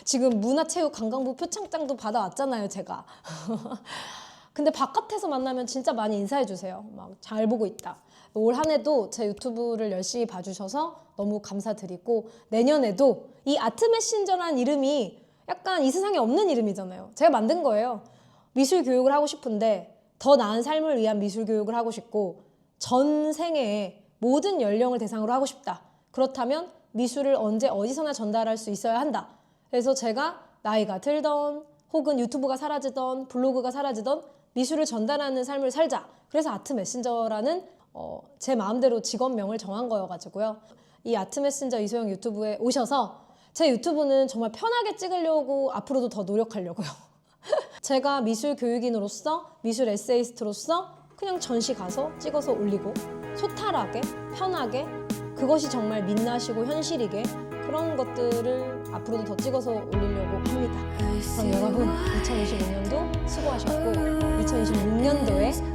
[SPEAKER 1] 지금 문화체육관광부 표창장도 받아왔잖아요, 제가. 근데 바깥에서 만나면 진짜 많이 인사해주세요. 막 잘 보고 있다. 올 한 해도 제 유튜브를 열심히 봐주셔서 너무 감사드리고 내년에도 이 아트 메신저라는 이름이 약간 이 세상에 없는 이름이잖아요. 제가 만든 거예요. 미술 교육을 하고 싶은데 더 나은 삶을 위한 미술 교육을 하고 싶고 전 생애에 모든 연령을 대상으로 하고 싶다. 그렇다면 미술을 언제 어디서나 전달할 수 있어야 한다. 그래서 제가 나이가 들던 혹은 유튜브가 사라지던 블로그가 사라지던 미술을 전달하는 삶을 살자. 그래서 아트 메신저라는 제 마음대로 직업명을 정한 거여가지고요. 이 아트 메신저 이소영 유튜브에 오셔서 제 유튜브는 정말 편하게 찍으려고 앞으로도 더 노력하려고요. 제가 미술 교육인으로서 미술 에세이스트로서 그냥 전시 가서 찍어서 올리고 소탈하게 편하게 그것이 정말 민낯이고 현실이게 그런 것들을 앞으로도 더 찍어서 올리려고 합니다. 그럼 여러분 2025년도 수고하셨고 2026년도에